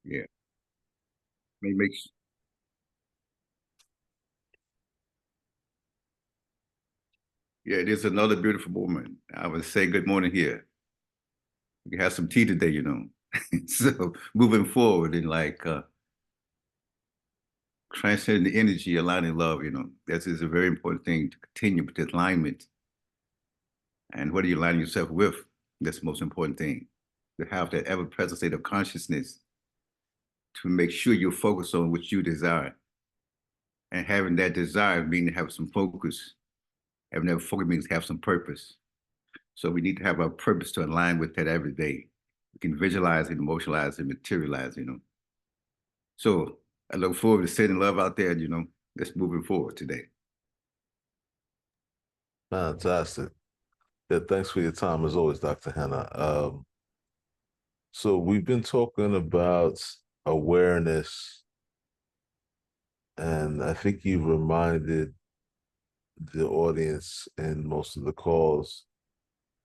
Yeah. Make yeah, it is another beautiful woman. I would say good morning here. We can have some tea today, you know. So moving forward and transcending the energy, aligning love, you know. That is a very important thing to continue with the alignment. And what are you aligning yourself with? That's the most important thing. To have that ever-present state of consciousness to make sure you focus on what you desire. And having that desire means have some focus. Having that focus means have some purpose. So we need to have a purpose to align with that every day. We can visualize it, emotionalize it, materialize, you know. So I look forward to sending love out there, you know. Let's moving forward today. Fantastic. Yeah, thanks for your time as always, Dr. Hannah. So we've been talking about awareness, and I think you reminded the audience in most of the calls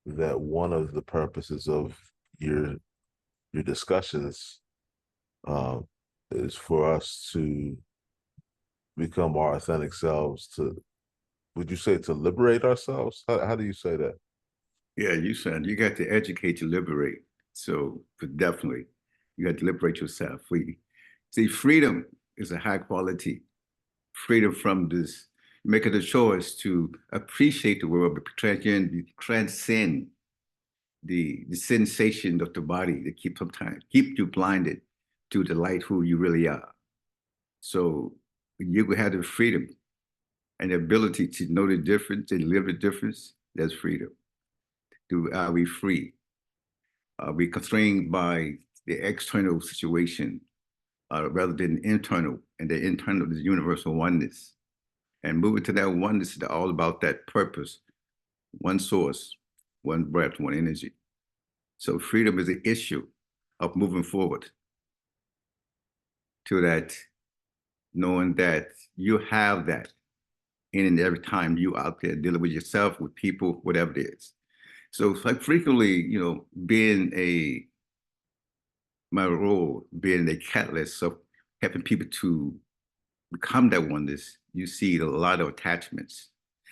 that one of the purposes of your your discussions uh, is for us to become our authentic selves. To would you say to liberate ourselves? How do you say that? Yeah, you said you got to educate to liberate. So but definitely, you got to liberate yourself. We see freedom is a high quality freedom from this, making the choice to appreciate the world, but transcend the sensation of the body that sometimes keep you blinded to the light who you really are. So you have the freedom and the ability to know the difference and live the difference. That's freedom. Are we free? Are we constrained by the external situation rather than internal? And the internal is universal oneness. And moving to that oneness is all about that purpose, one source, one breath, one energy. So freedom is an issue of moving forward to that, knowing that you have that in and every time you out there dealing with yourself, with people, whatever it is. So it's like frequently, you know, being a my role, being a catalyst of helping people to become that oneness, you see a lot of attachments.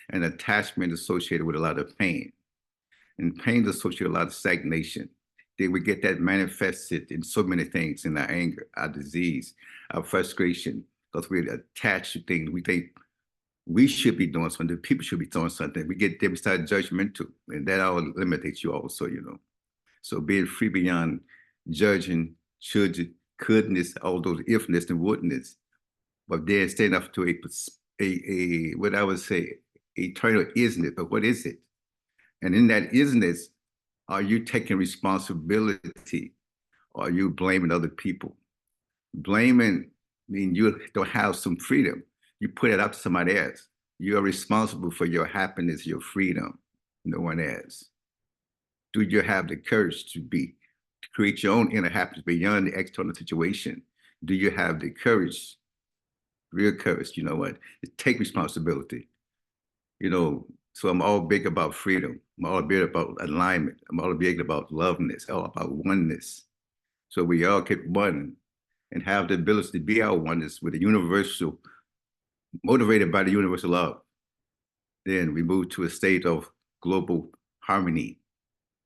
And attachment associated with a lot of pain. And pain is associated with a lot of stagnation. Then we get that manifested in so many things in our anger, our disease, our frustration, because we're attached to things. We think we should be doing something, people should be doing something. We get them start judgmental, and that all limits you also, you know. So being free beyond judging, should, couldness, all those ifness and wouldness, but then stand up to a what I would say, eternal isn't. But what is it? And in that isness, are you taking responsibility? Or are you blaming other people? Blaming means you don't have some freedom. You put it up to somebody else. You are responsible for your happiness, your freedom, no one else. Do you have the courage to create your own inner happiness beyond the external situation? Do you have the courage, real courage, you know what, to take responsibility? You know, so I'm all big about freedom. I'm all big about alignment. I'm all big about loveness, all about oneness. So we all get one and have the ability to be our oneness with the universal, motivated by the universal love. Then we move to a state of global harmony.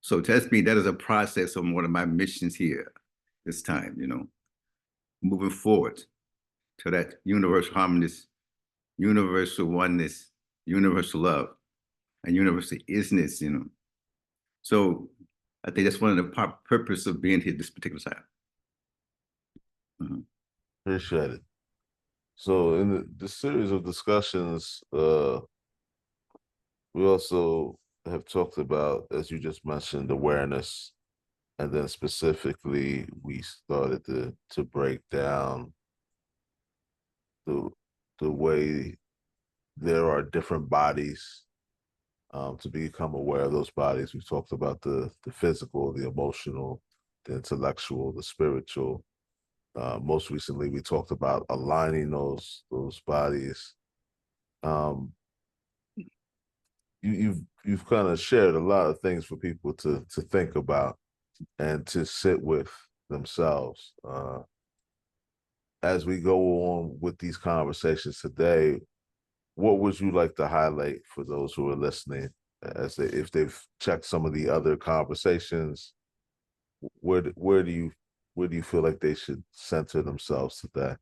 So that's me, that is a process of one of my missions here this time, you know, moving forward to that universal harmonious, universal oneness, universal love, and universal isness, you know. So I think that's one of the purpose of being here this particular time. Mhm. Appreciate it. So in the series of discussions, we also have talked about, as you just mentioned, awareness, and then specifically we started to break down the the way there are different bodies. To become aware of those bodies, we've talked about the physical, the emotional, the intellectual, the spiritual. Most recently, we talked about aligning those bodies. Um, you've kind of shared a lot of things for people to think about and to sit with themselves. as we go on with these conversations today, what would you like to highlight for those who are listening, as they, if they've checked some of the other conversations, where do you feel like they should center themselves today?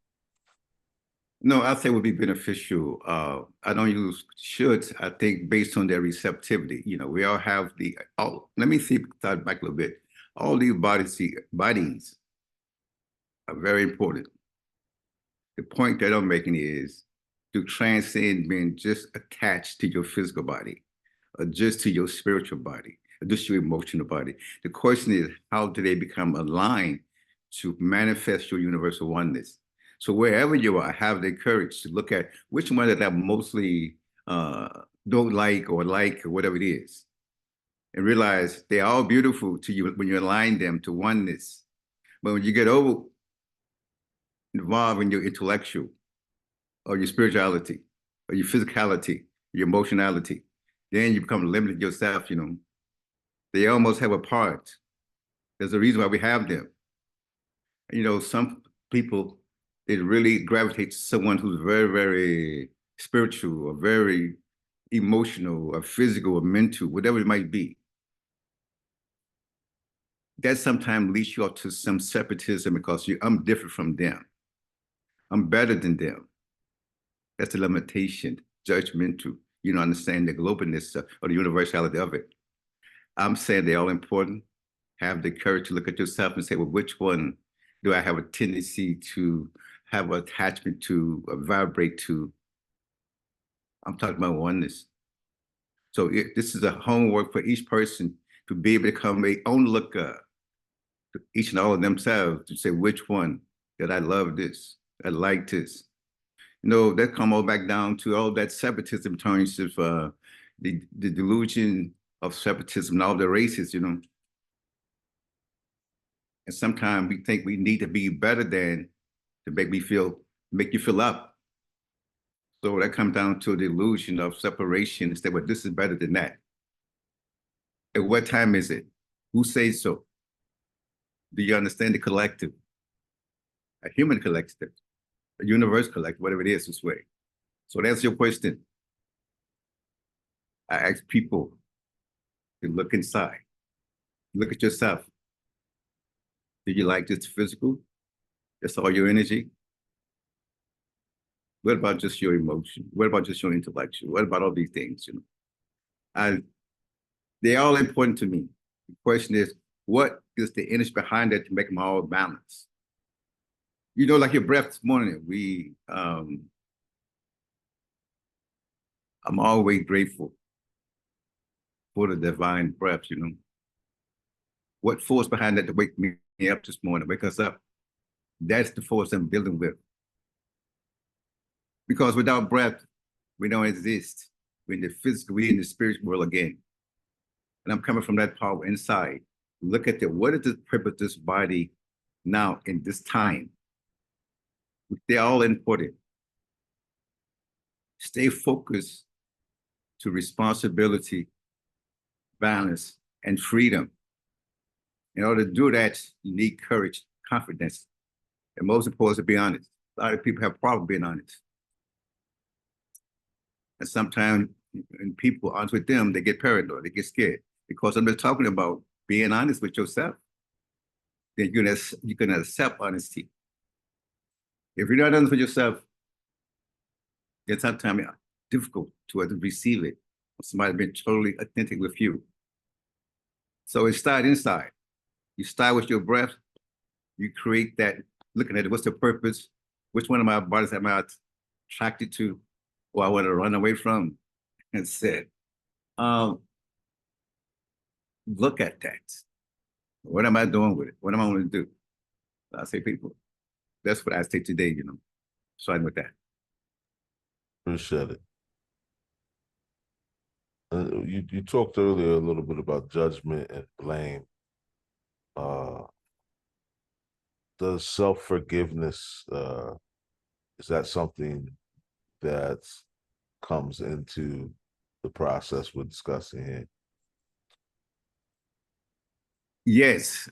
No, I say would be beneficial. I don't use should. I think based on their receptivity. We all have the. Oh, let me see. Start back a little bit. All these bodies are very important. The point that I'm making is to transcend being just attached to your physical body, or just to your spiritual body, or just your emotional body. The question is, how do they become aligned to manifest your universal oneness? So wherever you are, have the courage to look at which one that I mostly don't like or whatever it is, and realize they're all beautiful to you when you align them to oneness. But when you get over involved in your intellectual or your spirituality or your physicality, your emotionality, then you become limited yourself. They almost have a part. There's a reason why we have them. Some people, they really gravitate to someone who's very, very spiritual or very emotional or physical or mental, whatever it might be. That sometimes leads you up to some separatism because I'm different from them. I'm better than them. That's a limitation, judgmental. You don't understand the globalness or the universality of it. I'm saying they're all important. Have the courage to look at yourself and say, well, which one do I have a tendency to have attachment to, or vibrate to? I'm talking about oneness. So this is a homework for each person to be able to come a own looker to each and all of themselves to say which one that I love this, I like this. That come all back down to all that separatism in terms of the delusion of separatism and all the races. And sometimes we think we need to be better than to make you feel up. So that comes down to the illusion of separation instead, well, this is better than that. At what time is it? Who says so? Do you understand the collective? A human collective, a universe collective, whatever it is this way. So that's your question. I ask people to look inside, look at yourself. Do you like this physical? That's all your energy? What about just your emotion? What about just your intellectual? What about all these things? I, they're all important to me. The question is, what is the energy behind that to make them all balanced? Like your breath this morning, I'm always grateful for the divine breath. What force behind that to wake me up this morning, wake us up? That's the force I'm dealing with. Because without breath, we don't exist. We're in the physical, we're in the spiritual world again. And I'm coming from that power inside. Look at what is the purpose of this body now in this time? They're all important. Stay focused to responsibility, balance, and freedom. In order to do that, you need courage, confidence, and most important, to be honest. A lot of people have problems being honest. And sometimes when people are honest with them, they get paranoid, they get scared. Because I'm just talking about being honest with yourself. Then you're gonna accept honesty. If you're not honest with yourself, then sometimes it's difficult to receive it. Somebody been totally authentic with you. So it starts inside. You start with your breath. You create that, looking at it, what's the purpose? Which one of my bodies am I attracted to, or I want to run away from? And said, um, look at that. What am I doing with it? What am I going to do? I say, people, that's what I say today. Starting with that. Appreciate it. You talked earlier a little bit about judgment and blame. Uh, does self forgiveness is that something that comes into the process we're discussing here? Yes,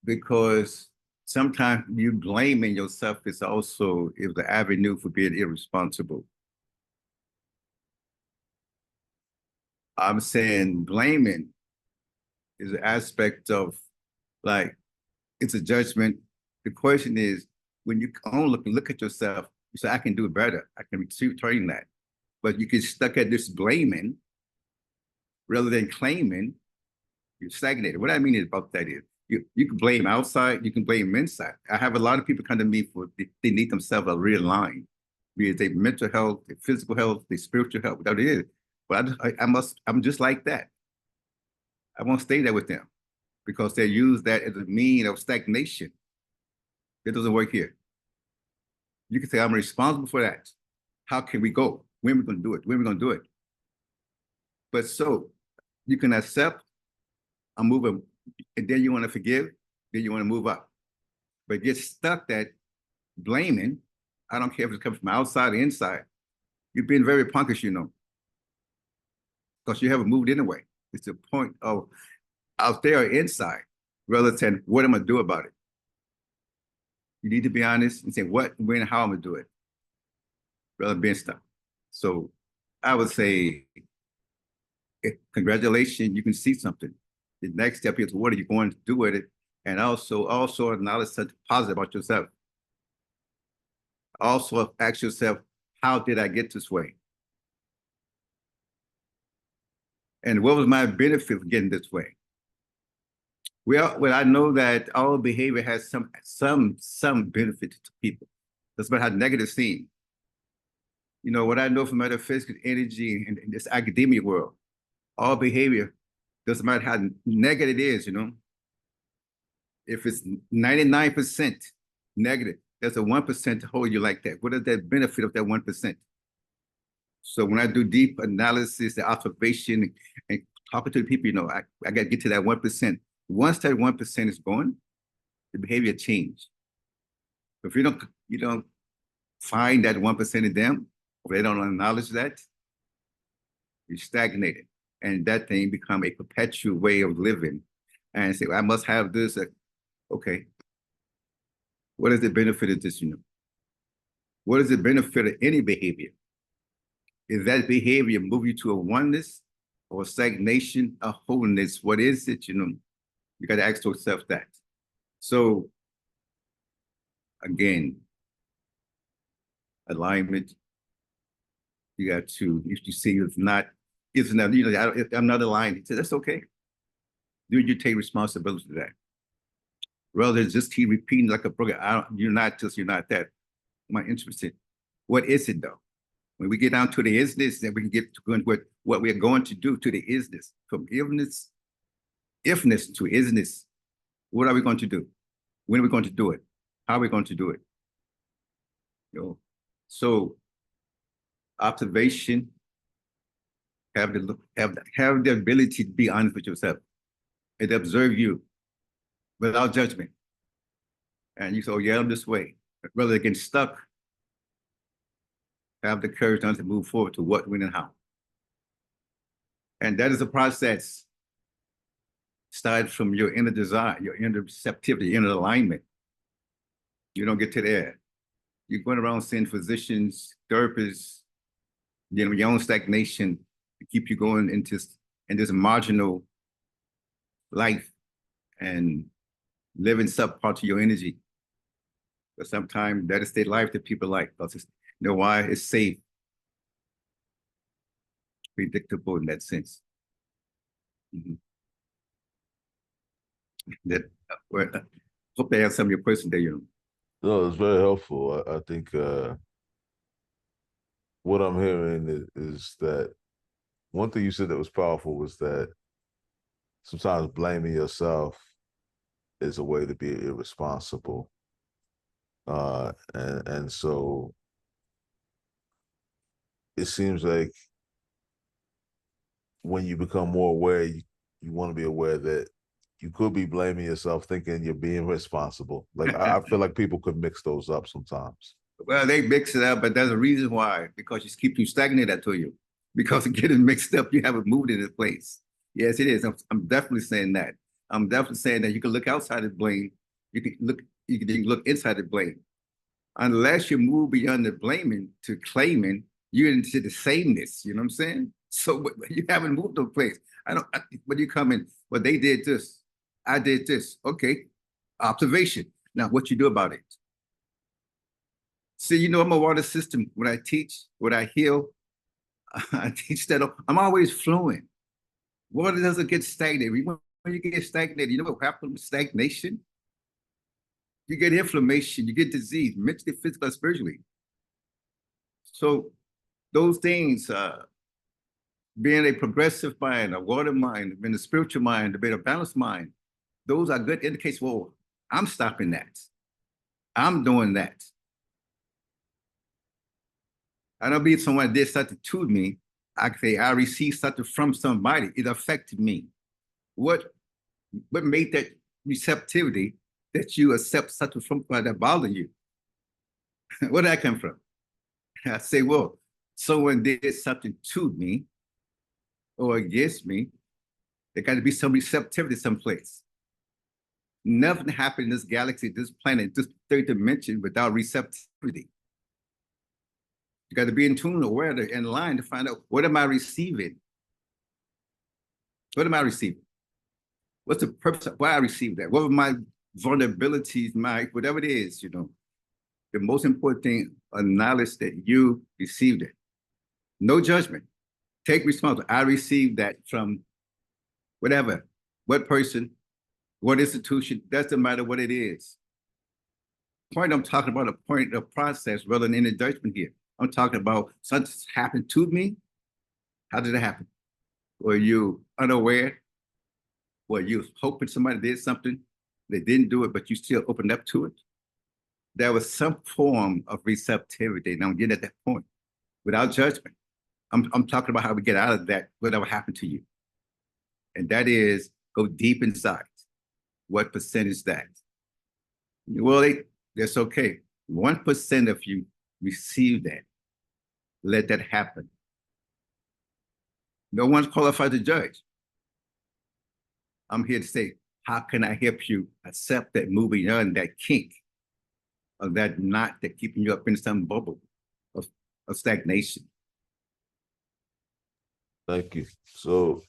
because sometimes you blaming yourself is the avenue for being irresponsible. I'm saying blaming is an aspect of like it's a judgment. The question is when you only look at yourself, you say, I can do it better. I can return that. But you get stuck at this blaming rather than claiming, you're stagnated. What I mean is about that is you can blame outside, you can blame inside. I have a lot of people come to me for they need themselves a realigned, be it their mental health, their physical health, their spiritual health, whatever it is. But I'm just like that. I won't stay there with them because they use that as a mean of stagnation. It doesn't work here. You can say, I'm responsible for that. How can we go? When are we going to do it? When are we going to do it? But so you can accept, I'm moving, and then you want to forgive, then you want to move up. But get stuck that blaming, I don't care if it comes from outside or inside, you're being very punkish, because you haven't moved anyway. It's the point of out there or inside, rather than what am I going to do about it? You need to be honest and say what, when, how I'm going to do it, rather than being stuck. So I would say, congratulations, you can see something. The next step is what are you going to do with it? And also acknowledge something positive about yourself. Also ask yourself, how did I get this way? And what was my benefit of getting this way? Well, I know that all behavior has some benefit to people. That's about how negative seem. What I know from metaphysics, energy, and this academia world, all behavior doesn't matter how negative it is, If it's 99% negative, there's a 1% to hold you like that. What is that benefit of that 1%? So when I do deep analysis, the observation, and talking to the people, I got to get to that 1%. Once that 1% is gone, the behavior change. If you don't find that 1% in them, or they don't acknowledge that, you're stagnated. And that thing become a perpetual way of living. And say, I must have this. Okay. What is the benefit of this, What is the benefit of any behavior? Is that behavior move you to a oneness or a stagnation, a wholeness? What is it, You got to ask yourself that. So again, alignment, you got to, if you see it's not, I'm not aligned. So that's okay. Do you take responsibility for that? Rather than just keep repeating like a program, you're not this, you're not that. I'm not interested. What is it though? When we get down to the isness, then we can get to what we're going to do to the isness. From ifness to isness. What are we going to do? When are we going to do it? How are we going to do it? So observation, have the ability to be honest with yourself and observe you without judgment. And you say, oh yeah, I'm this way. Rather than getting stuck, have the courage to move forward to what, when, and how. And that is a process. Start from your inner desire, your inner receptivity, inner alignment. You don't get to there. You're going around seeing physicians, therapists, your own stagnation to keep you going into this marginal life and living sub part of your energy. But sometimes that is the life that people like. Because why? It's safe, predictable in that sense. Mm-hmm. That well, hope they answer some of your questions there, No, it's very helpful. I think what I'm hearing is that one thing you said that was powerful was that sometimes blaming yourself is a way to be irresponsible. And so it seems like when you become more aware, you want to be aware that you could be blaming yourself, thinking you're being responsible. Like I feel like people could mix those up sometimes. Well, they mix it up, but there's a reason why. Because you keep you stagnant, I told you. Because of getting mixed up, you haven't moved into place. Yes, it is. I'm definitely saying that. I'm definitely saying that you can look outside of blame. You can look you can look inside the blame. Unless you move beyond the blaming to claiming, you're into the sameness. You know what I'm saying? So but you haven't moved to a place. I don't. When you come in, well, they did this, I did this. Okay, observation. Now, what you do about it? See, I'm a water system. When I teach, when I heal, I teach that I'm always flowing. Water doesn't get stagnated. When you get stagnated, you know what happens with stagnation? You get inflammation, you get disease, mentally, physically, spiritually. So those things, being a progressive mind, a water mind, being a spiritual mind, being a balanced mind, those are good indicators. Well, I'm stopping that. I'm doing that. I don't be someone did something to me. I say I received something from somebody. It affected me. What what made that receptivity that you accept something from somebody that bothered you? Where did that come from? I say, well, someone did something to me or against me. There got to be some receptivity someplace. Nothing happened in this galaxy, this planet, this third dimension without receptivity. You got to be in tune, aware, in line to find out what am I receiving? What am I receiving? What's the purpose of why I received that? What were my vulnerabilities, my whatever it is, The most important thing, acknowledge that you received it. No judgment. Take responsibility. I received that from whatever, what person, what institution, doesn't matter what it is. Point I'm talking about a point of process rather than any judgment here. I'm talking about something happened to me. How did it happen? Were you unaware? Were you hoping somebody did something? They didn't do it, but you still opened up to it? There was some form of receptivity. And I'm getting at that point without judgment. I'm talking about how we get out of that, whatever happened to you. And that is go deep inside. What percent is that? Well, that's okay. 1% of you receive that. Let that happen. No one's qualified to judge. I'm here to say, how can I help you accept that moving on that kink of that knot that keeping you up in some bubble of, of stagnation? Thank you. So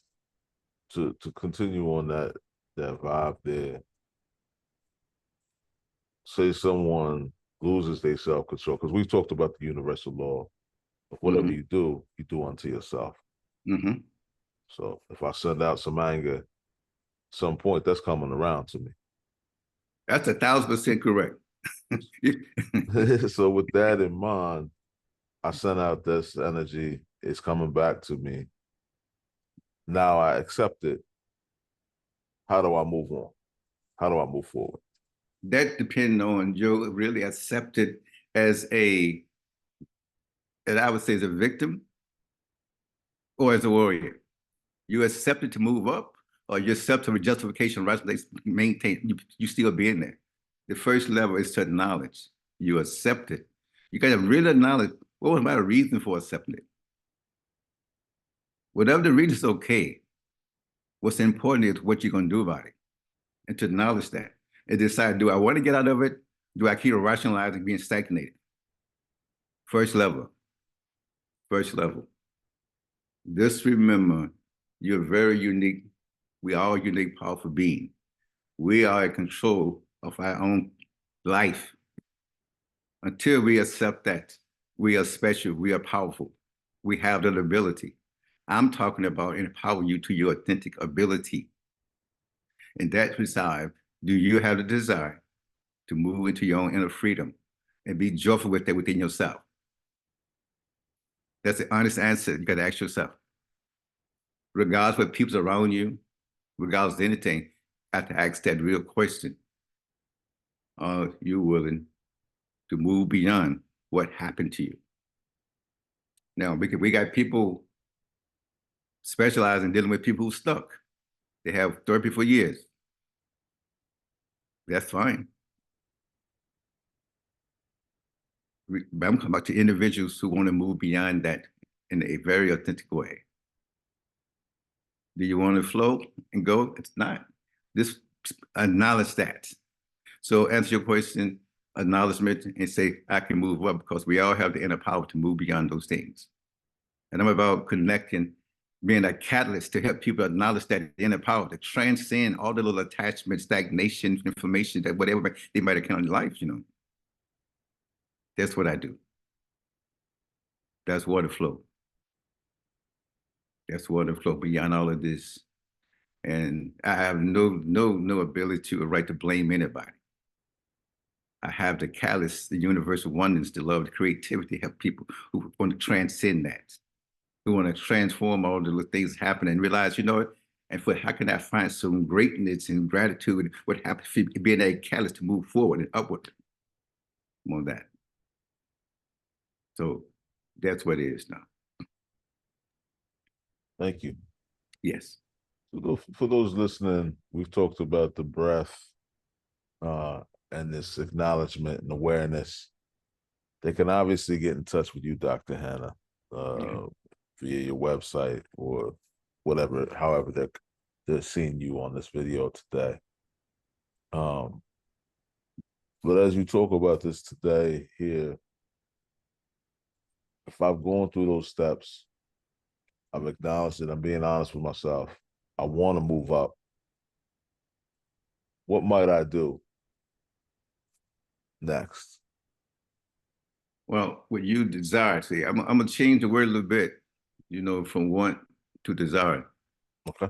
to continue on that vibe there, say someone loses their self-control, because we talked about the universal law of whatever Mm-hmm. you do unto yourself. Mm-hmm. So if I send out some anger, at some point that's coming around to me. That's 1,000% correct. So with that in mind, I send out this energy, it's coming back to me. Now I accept it. How do I move on? How do I move forward? That depends on Joe really accepted as as I would say, as a victim or as a warrior. You accepted to move up, or you accept a justification, right? They maintain you still being there. The first level is to acknowledge you accept it. You got to really acknowledge what was my reason for accepting it. Whatever the reason is okay. What's important is what you're going to do about it, and to acknowledge that and decide: do I want to get out of it? Do I keep rationalizing being stagnated? First level. First level. Just remember, you're very unique. We are unique, powerful beings. We are in control of our own life. Until we accept that, we are special, we are powerful, we have that ability. I'm talking about empower you to your authentic ability. And that desire, do you have the desire to move into your own inner freedom and be joyful with that within yourself? That's the honest answer you got to ask yourself. Regardless of what people's around you, regardless of anything, you have to ask that real question. Are you willing to move beyond what happened to you? Now, we got people specialize in dealing with people who stuck. They have therapy for years. That's fine. But I'm talking about to individuals who want to move beyond that in a very authentic way. Do you want to flow and go? It's not. Just acknowledge that. So answer your question, acknowledgement, and say, I can move up because we all have the inner power to move beyond those things. And I'm about connecting, being a catalyst to help people acknowledge that inner power, to transcend all the little attachments, stagnation, information, that whatever they might encounter in life, That's what I do. That's water flow. That's water flow beyond all of this. And I have no ability or right to blame anybody. I have the callous, the universal oneness, the love, the creativity, help people who want to transcend that, who want to transform all the things happening and realize, and for how can I find some greatness and gratitude? What happens for being a callous to move forward and upward on that? So that's what it is now. Thank you. Yes. For those listening, we've talked about the breath and this acknowledgement and awareness. They can obviously get in touch with you, Dr. Hannah, Yeah. via your website or whatever, however they're seeing you on this video today. But as you talk about this today here, if I've gone through those steps, I've acknowledged it, I'm being honest with myself, I want to move up. What might I do next? Well, what you desire, see, I'm gonna change the word a little bit, from want to desire. Okay.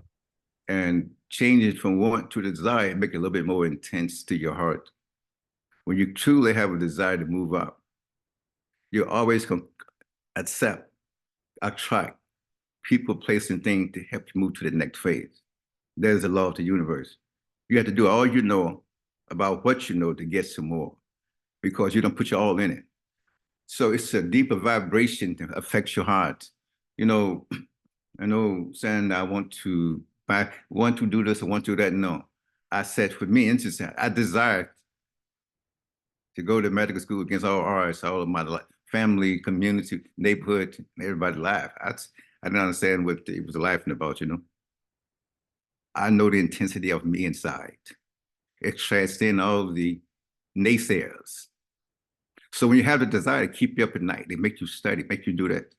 And change it from want to desire and make it a little bit more intense to your heart. When you truly have a desire to move up, you're always going to accept, attract people, place, and things to help you move to the next phase. There's the law of the universe. You have to do all you know about what you know to get some more because you don't put your all in it. So it's a deeper vibration that affects your heart. You know, I know saying I want to do this, I want to do that. No. I said for me, interesting, I desire to go to medical school against all odds, all of my family, community, neighborhood, everybody laugh. I didn't understand what it was laughing about. I know the intensity of me inside. It transcends all the naysayers. So when you have the desire to keep you up at night, they make you study, make you do that.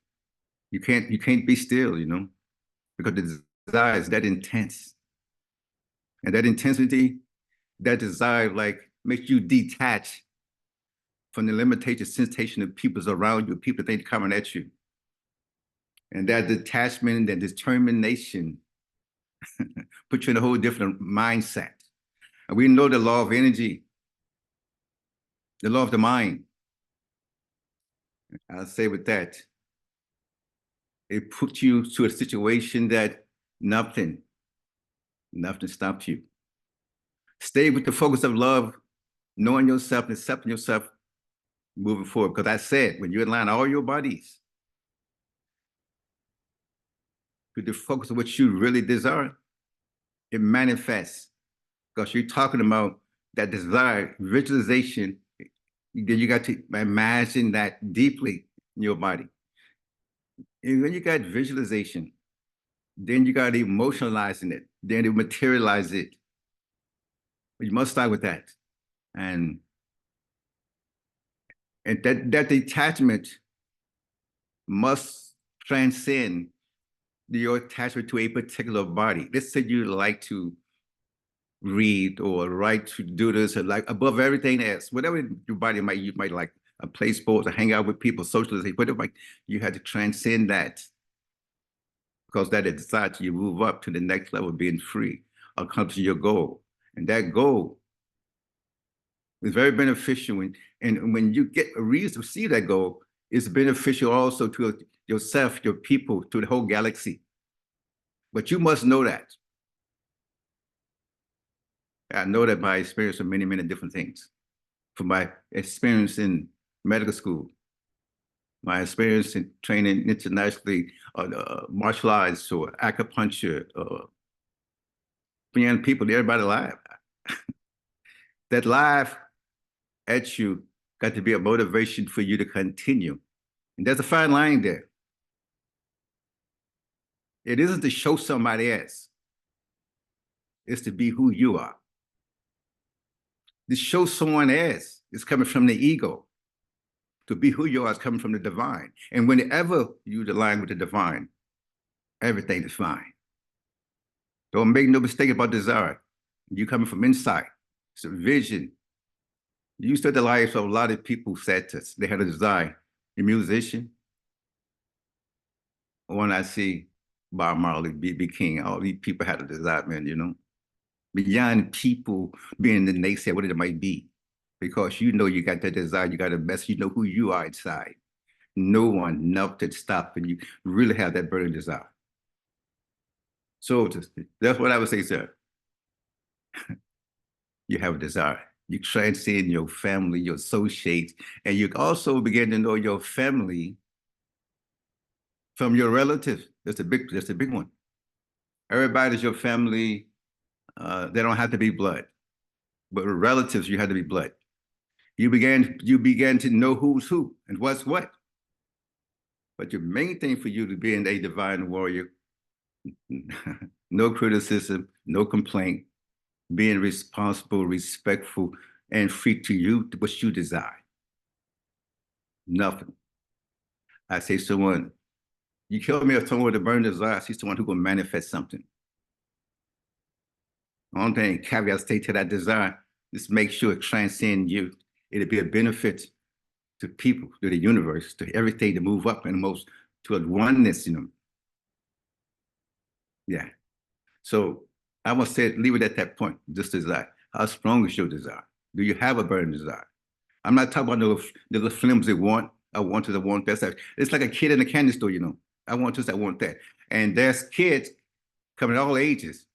You can't be still, because the desire is that intense. And that intensity, that desire like makes you detach from the limitation, sensation of people's around you, people think coming at you. And that detachment, that determination put you in a whole different mindset. And we know the law of energy, the law of the mind. I'll say with that, it puts you to a situation that nothing stops you. Stay with the focus of love, knowing yourself, accepting yourself, moving forward. Because I said, when you align all your bodies to the focus of what you really desire, it manifests. Because you're talking about that desire, visualization, then you got to imagine that deeply in your body. And when you got visualization, then you got to emotionalizing it, then you materialize it. But you must start with that. And that detachment must transcend your attachment to a particular body. Let's say you like to read or like to do this or like above everything else, whatever your body you might like play sports or hang out with people, socialize, whatever, you had to transcend that because that is desire you move up to the next level, being free, accomplish your goal. And that goal is very beneficial. And when you get a reason to see that goal, it's beneficial also to yourself, your people, to the whole galaxy. But you must know that. I know that by experience of many, many different things. From my experience in medical school, my experience in training internationally, martial arts or acupuncture, young people, everybody live. That live at you got to be a motivation for you to continue. And there's a fine line there. It isn't to show somebody else. It's to be who you are. To show someone else is coming from the ego. To be who you are is coming from the divine. And whenever you align with the divine, everything is fine. Don't make no mistake about desire. You coming from inside. It's a vision. You said the lives of a lot of people said this. They had a desire. The musician, when I see Bob Marley, B.B. King, all these people had a desire, man, you know. Beyond people being the naysayer, what it might be. Because you know you got that desire, you got a message, you know who you are inside. No one, nothing stopping you. Really have that burning desire. So that's what I would say, sir. You have a desire. You transcend your family, your associates, and you also begin to know your family from your relatives. That's a big one. Everybody's your family. They don't have to be blood, but with relatives, you have to be blood. You began to know who's who and what's what. But the main thing for you to be a divine warrior, no criticism, no complaint, being responsible, respectful, and free to you what you desire. Nothing. I say someone, you kill me if someone with a burning desire, I see someone who will manifest something. Only thing, caveat state to that desire, just make sure it transcends you. It'll be a benefit to people, to the universe, to everything to move up and most to a oneness, you know. Yeah. So I must say, leave it at that point, just desire. How strong is your desire? Do you have a burning desire? I'm not talking about the little flimsy want. I want this, I want that. It's like a kid in a candy store, you know. I want this, I want that. And there's kids coming all ages,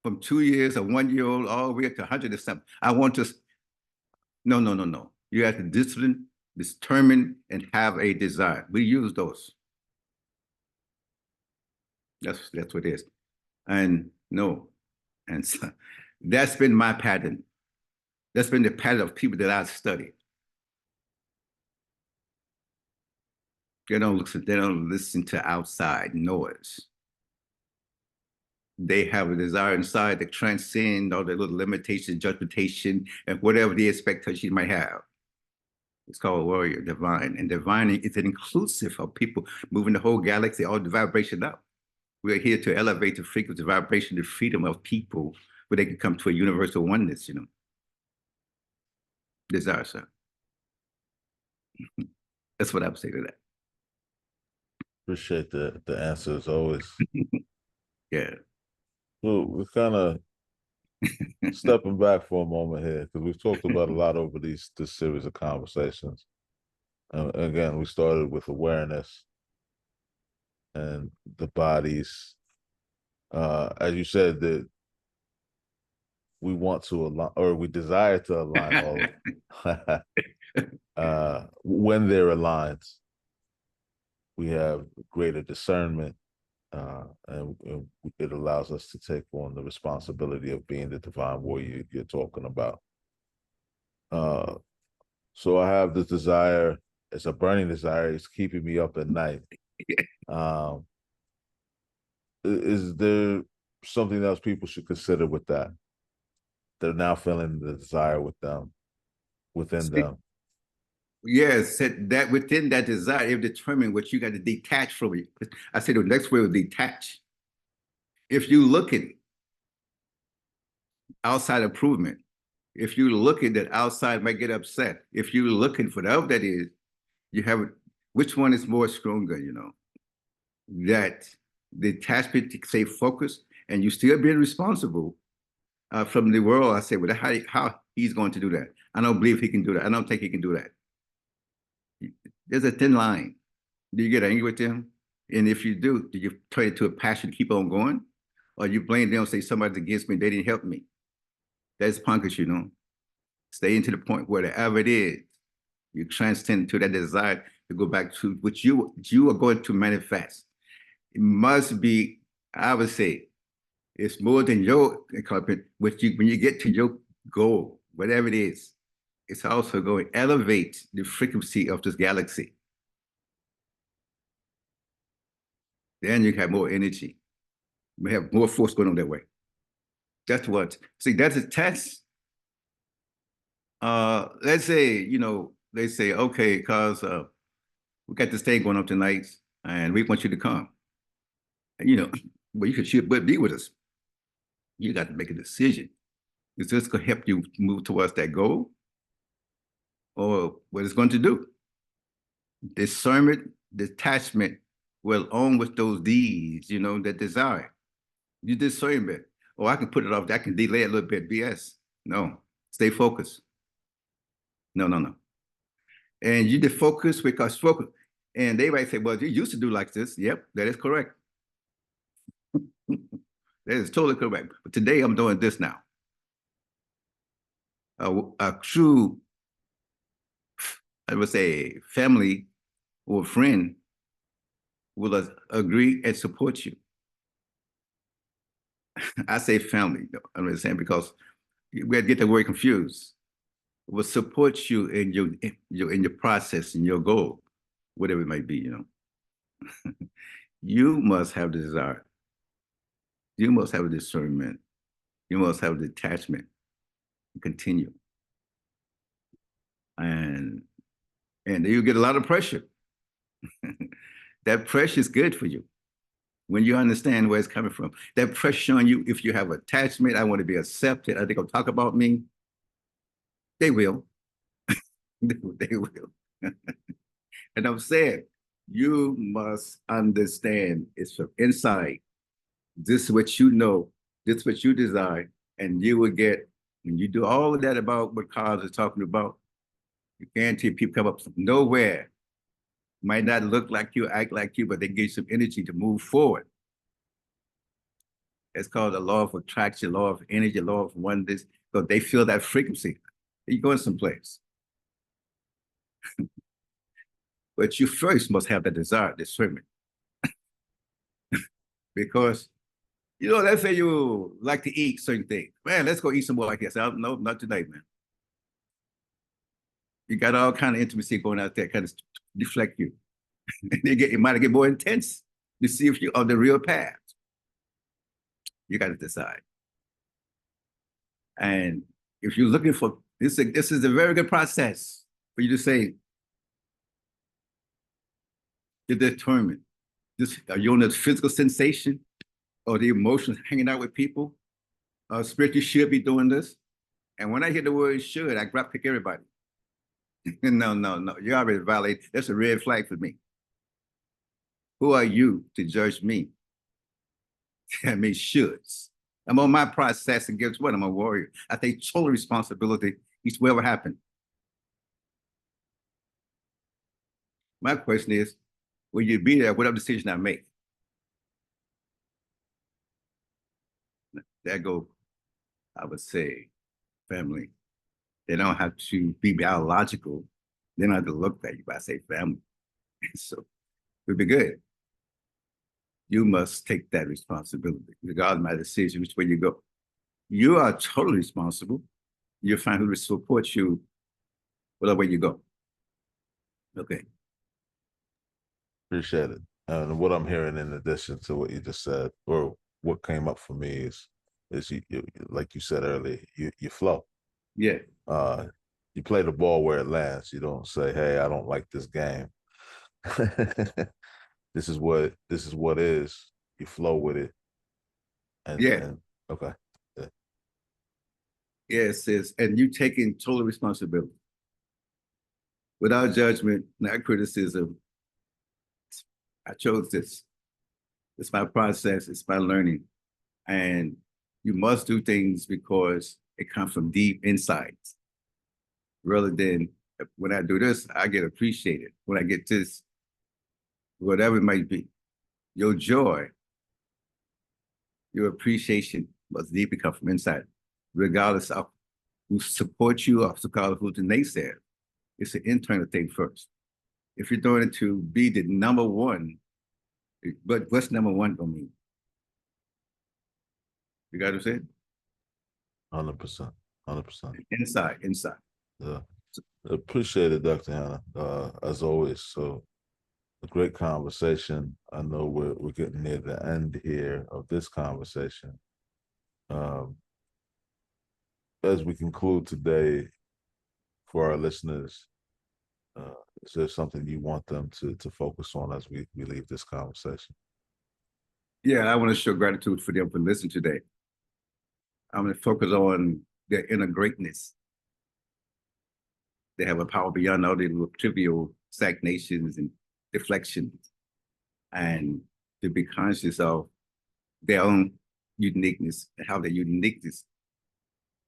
from 2 years or 1 year old all the way up to 100 or something. I want this. No, no, no, no. You have to discipline, determine, and have a desire. We use those. That's what it is. And no, and so, that's been my pattern. That's been the pattern of people that I've studied. They don't listen to outside noise. They have a desire inside to transcend all the little limitations, judgmentation, and whatever the expectation you might have. It's called warrior, divine. And divine is an inclusive of people moving the whole galaxy, all the vibration up. We're here to elevate the frequency, vibration, the freedom of people where they can come to a universal oneness, you know. Desire, sir. That's what I would say to Appreciate the answer as always. that. Yeah. Well, we're kind of stepping back for a moment here because we've talked about a lot over this series of conversations. Again, we started with awareness and the bodies. As you said, that we want to align or we desire to align all when they're aligned, we have greater discernment, and it allows us to take on the responsibility of being the divine warrior you're talking about. Uh, so I have this desire, it's a burning desire, it's keeping me up at night. Um, is there something else people should consider with that? They're now feeling the desire within them. Yes, that within that desire, it determine what you got to detach from it. I said the next word was detach. If you looking outside improvement, if you looking that outside might get upset, if you're looking for the that is, you have which one is more stronger, you know? That detachment to stay focused and you still being responsible from the world. I say, well, how he's going to do that? I don't believe he can do that. I don't think he can do that. There's a thin line. Do you get angry with them? And if you do you turn it to a passion to keep on going? Or you blame them and say somebody's against me, they didn't help me. That's punkers, you know. Stay into the point where whatever it is, you transcend to that desire to go back to what you are going to manifest. It must be, I would say, it's more than your accomplishment. When you get to your goal, whatever it is, it's also going to elevate the frequency of this galaxy. Then you have more energy. You have more force going on that way. That's what. See, that's a test. Let's say, they say, okay, because we got this thing going up tonight and we want you to come. You know, well, you should but be with us. You got to make a decision. Is this going to help you move towards that goal or what it's going to do? Discernment, detachment will own with those deeds, that desire. You discernment. Oh, I can put it off. I can delay a little bit. BS. No, stay focused. No, no, no. And you defocus because focus. And they might say, well, you used to do like this. Yep, that is correct. That is totally correct. But today I'm doing this now. A true, I would say, family or friend will agree and support you. I say family, I'm just saying because we had to get the word confused. Will support you in your process and your goal, whatever it might be. You must have the desire. You must have a discernment. You must have detachment. Continue. And you get a lot of pressure. That pressure is good for you when you understand where it's coming from. That pressure on you, if you have attachment, I want to be accepted. I think they'll talk about me. They will. They will. And I'm saying, you must understand it's from inside. This is what you know. This is what you desire. And you will get, when you do all of that about what Carl is talking about, you guarantee people come up from nowhere. Might not look like you, act like you, but they give you some energy to move forward. It's called the law of attraction, law of energy, law of oneness, because they feel that frequency. You're going someplace. But you first must have the desire, discernment. Because, let's say you like to eat certain things. Man, let's go eat some more like this. No, not tonight, man. You got all kind of intimacy going out there, kind of deflect you. It might get more intense to see if you're on the real path. You got to decide. And if you're looking for this is a very good process for you to say, to determine this, are you on the physical sensation or the emotions hanging out with people? Spirit, you should be doing this. And when I hear the word should, I grab pick everybody. No, no, no. You already violated. That's a red flag for me. Who are you to judge me? I mean, shoulds. I'm on my process, and guess what? I'm a warrior. I take total responsibility each whatever happened. My question is, will you be there, whatever decision I make? That go, I would say, family. They don't have to be biological. They don't have to look at you. But I say family. So we'll be good. You must take that responsibility, regardless of my decision, which way you go. You are totally responsible. Your family will support you whatever way you go. Okay. Appreciate it. And what I'm hearing in addition to what you just said, or what came up for me is like you said earlier, you flow. Yeah. Uh, you play the ball where it lands. You don't say, "Hey, I don't like this game." This is what is. You flow with it, Yeah. and okay, yeah. Yes, yes. And you taking total responsibility without judgment, not criticism. I chose this. It's my process. It's my learning. And you must do things because it comes from deep insights rather than when I do this, I get appreciated. When I get this, whatever it might be, your joy, your appreciation must deeply come from inside, regardless of who supports you or regardless who's the naysayer. It's an internal thing first. If you're doing it to be the number one, but what's number one gonna mean? You got what I'm saying? 100%, 100%. Inside, inside. Yeah, appreciate it, Dr. Hannah. As always. So a great conversation. I know we're getting near the end here of this conversation. Um, as we conclude today, for our listeners, is there something you want them to focus on as we leave this conversation? Yeah, I want to show gratitude for them for listening today. I'm going to focus on their inner greatness. They have a power beyond all the little trivial stagnations and deflections, and to be conscious of their own uniqueness and how their uniqueness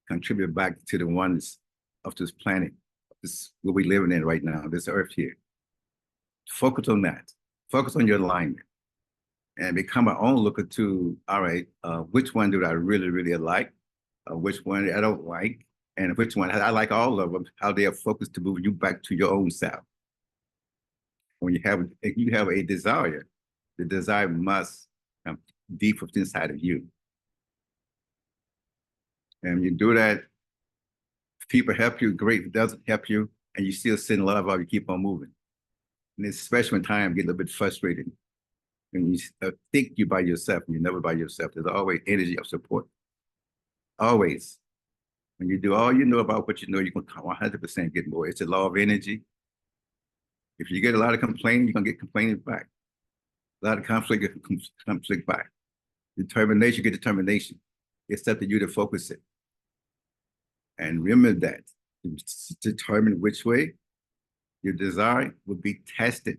contribute back to the oneness of this planet, this what we're living in right now, this earth here. Focus on that. Focus on your alignment and become our own looker to, all right, which one do I really, really like? Which one I don't like? And which one I like all of them, how they are focused to move you back to your own self. When you have a desire, the desire must come deep within inside of you. And when you do that, if people help you, great. If it doesn't help you, and you still send love out, you keep on moving. And especially when time get a little bit frustrated, and you think you're by yourself, and you're never by yourself. There's always energy of support. Always. When you do all you know about what you know, you're going to 100% get more. It's a law of energy. If you get a lot of complaining, you're going to get complaining back. A lot of conflict, conflict back. Determination, get determination. It's up to you to focus it. And remember that. Determine which way your desire will be tested.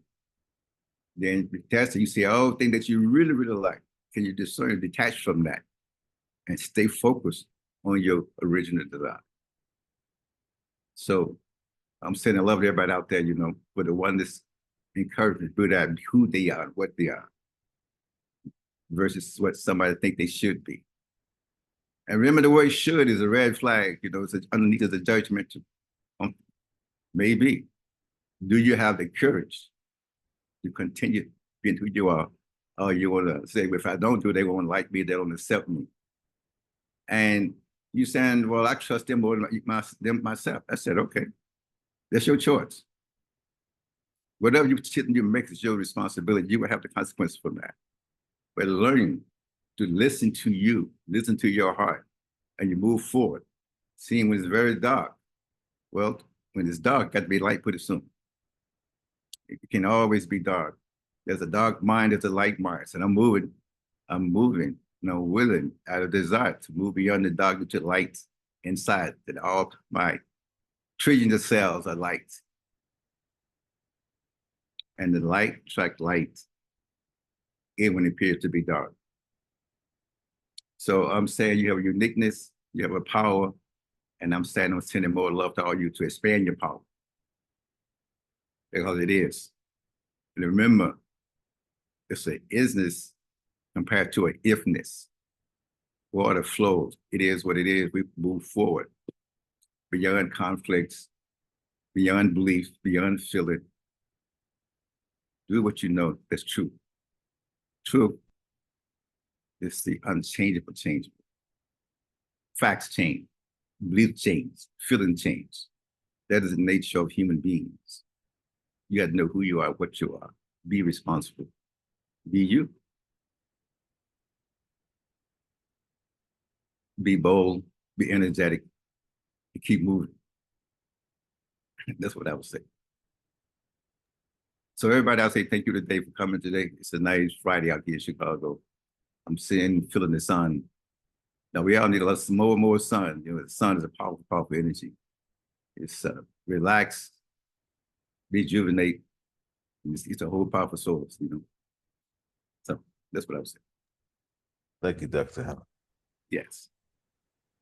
Then you test it, you see all things that you really, really like. Can you discern, detach from that and stay focused on your original desire? So I'm sending love to everybody out there, for the one that's encouraging who they are, what they are, versus what somebody think they should be. And remember, the word should is a red flag, it's underneath is a judgment. Maybe. Do you have the courage to continue being who you are? Or you want to say, if I don't do, they won't like me, they don't accept me. And you saying, well, I trust them more than myself. I said, okay, that's your choice. Whatever you make is your responsibility. You will have the consequences from that. But learning to listen to you, listen to your heart, and you move forward. Seeing when it's very dark. Well, when it's dark, got to be light pretty soon. It can always be dark. There's a dark mind, there's a light mind. And I'm moving, willing, out of desire to move beyond the dark to light inside, that all my trillions of cells are light. And the light attracts light, even when it appears to be dark. So I'm saying you have a uniqueness, you have a power, and I'm saying I'm sending more love to all you to expand your power. Because it is. And remember, it's an isness compared to an ifness. Water flows. It is what it is. We move forward beyond conflicts, beyond belief, beyond feeling. Do what you know that's true. Truth is the unchangeable, changeable. Facts change, belief change, feeling change. That is the nature of human beings. You got to know who you are, what you are. Be responsible. Be you. Be bold, be energetic, and keep moving. That's what I would say. So everybody, I'll say thank you today for coming today. It's a nice Friday out here in Chicago. I'm feeling the sun. Now we all need a lot more sun. The sun is a powerful, powerful energy. It's relax, rejuvenate. It's a whole powerful source, So that's what I would say. Thank you, Dr. Hannah. Yes.